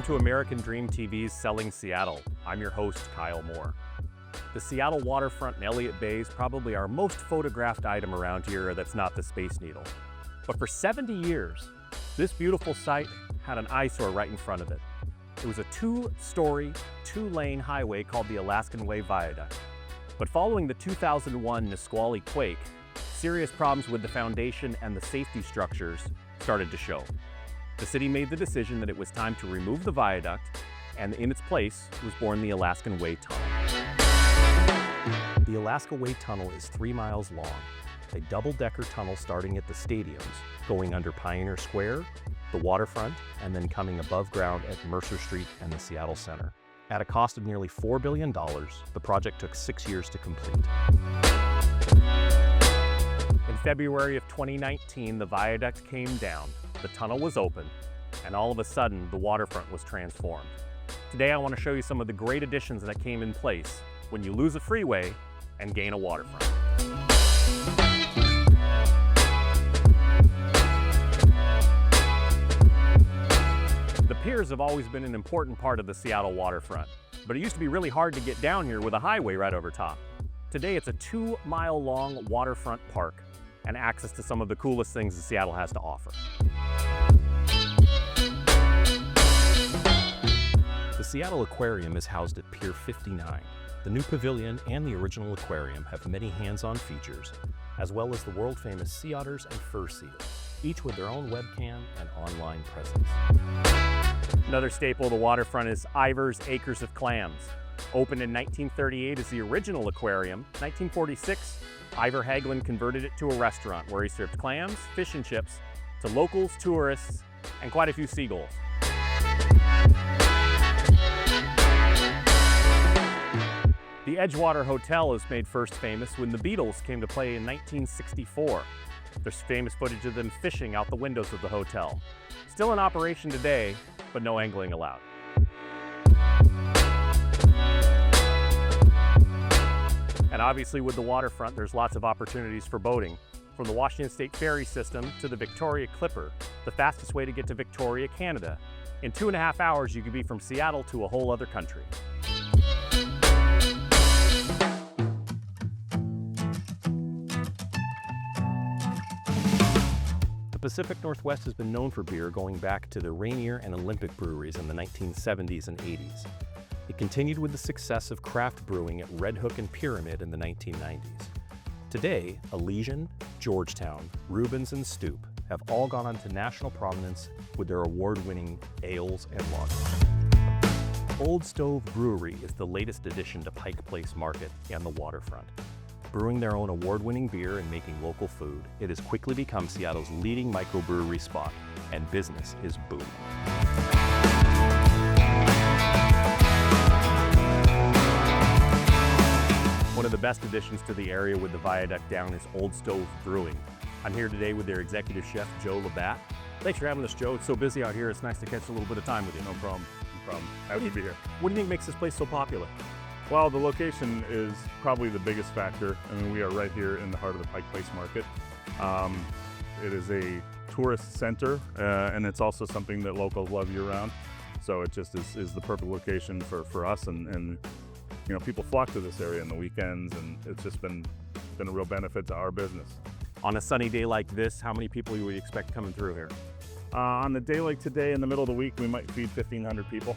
Welcome to American Dream TV's Selling Seattle. I'm your host, Kyle Moore. The Seattle Waterfront and Elliott Bay is probably our most photographed item around here that's not the Space Needle. But for 70 years, this beautiful site had an eyesore right in front of it. It was a two-story, two-lane highway called the Alaskan Way Viaduct. But following the 2001 Nisqually quake, serious problems with the foundation and the safety structures started to show. The city made the decision that it was time to remove the viaduct, and in its place was born the Alaskan Way Tunnel. The Alaskan Way Tunnel is 3 miles long, a double-decker tunnel starting at the stadiums, going under Pioneer Square, the waterfront, and then coming above ground at Mercer Street and the Seattle Center. At a cost of nearly $4 billion, the project took 6 years to complete. In February of 2019, the viaduct came down, the tunnel was open, and all of a sudden, the waterfront was transformed. Today, I want to show you some of the great additions that came in place when you lose a freeway and gain a waterfront. The piers have always been an important part of the Seattle waterfront, but it used to be really hard to get down here with a highway right over top. Today, it's a 2-mile-long waterfront park and access to some of the coolest things that Seattle has to offer. The Seattle Aquarium is housed at Pier 59. The new pavilion and the original aquarium have many hands-on features, as well as the world-famous sea otters and fur seals, each with their own webcam and online presence. Another staple of the waterfront is Ivar's Acres of Clams. Opened in 1938 as the original aquarium, 1946, Ivar Hagelin converted it to a restaurant where he served clams, fish and chips to locals, tourists, and quite a few seagulls. The Edgewater Hotel was made first famous when the Beatles came to play in 1964. There's famous footage of them fishing out the windows of the hotel. Still in operation today, but no angling allowed. And obviously with the waterfront, there's lots of opportunities for boating. From the Washington State Ferry system to the Victoria Clipper, the fastest way to get to Victoria, Canada. In 2.5 hours, you could be from Seattle to a whole other country. The Pacific Northwest has been known for beer going back to the Rainier and Olympic breweries in the 1970s and 80s. It continued with the success of craft brewing at Red Hook and Pyramid in the 1990s. Today, Elysian, Georgetown, Rubens, and Stoop have all gone on to national prominence with their award-winning ales and lagers. Old Stove Brewing is the latest addition to Pike Place Market and the waterfront. Brewing their own award-winning beer and making local food, it has quickly become Seattle's leading microbrewery spot, and business is booming. One of the best additions to the area with the viaduct down is Old Stove Brewing. I'm here today with their Executive Chef Joe Labbat. Thanks for having us, Joe. It's so busy out here, it's nice to catch a little bit of time with you. No problem. Happy to be here. What do you think makes this place so popular? Well, the location is probably the biggest factor. I mean, we are right here in the heart of the Pike Place Market. It is a tourist center, and it's also something that locals love year-round. So it just is the perfect location for us, and you know, people flock to this area on the weekends, and it's just been a real benefit to our business. On a sunny day like this, how many people would you expect coming through here? On a day like today, in the middle of the week, we might feed 1,500 people.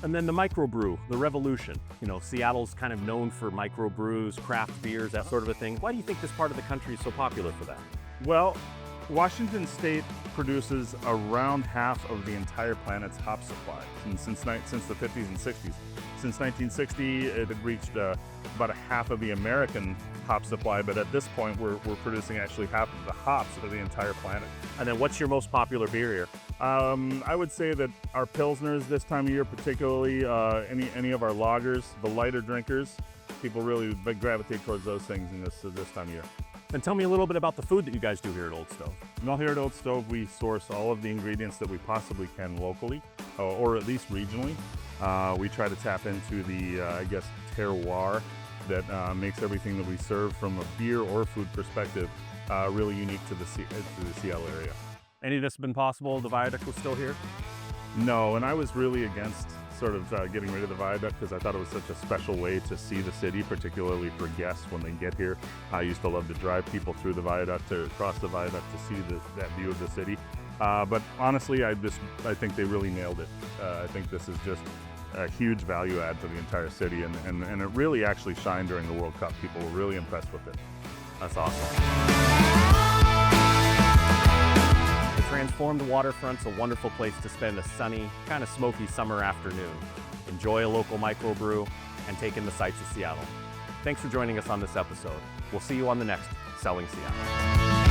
And then the microbrew, the revolution. You know, Seattle's kind of known for microbrews, craft beers, that sort of a thing. Why do you think this part of the country is so popular for that? Well, Washington State produces around half of the entire planet's hop supply since the 50s and 60s. Since 1960, it had reached about a half of the American hop supply, but at this point, we're producing actually half of the hops of the entire planet. And then what's your most popular beer here? I would say that our Pilsners this time of year, particularly any of our lagers, the lighter drinkers, people really gravitate towards those things in this time of year. And tell me a little bit about the food that you guys do here at Old Stove. Well, here at Old Stove, we source all of the ingredients that we possibly can locally, or at least regionally. We try to tap into the, terroir that makes everything that we serve from a beer or food perspective really unique to the Seattle area. Any of this has been possible? The viaduct was still here? No, and I was really against sort of getting rid of the viaduct because I thought it was such a special way to see the city, particularly for guests when they get here. I used to love to drive people through the viaduct or across the viaduct to see that view of the city. But honestly, I think they really nailed it. I think this is just a huge value add to the entire city, and it really actually shined during the World Cup. People were really impressed with it. That's awesome. The transformed waterfront's a wonderful place to spend a sunny, kind of smoky summer afternoon. Enjoy a local microbrew and take in the sights of Seattle. Thanks for joining us on this episode. We'll see you on the next Selling Seattle.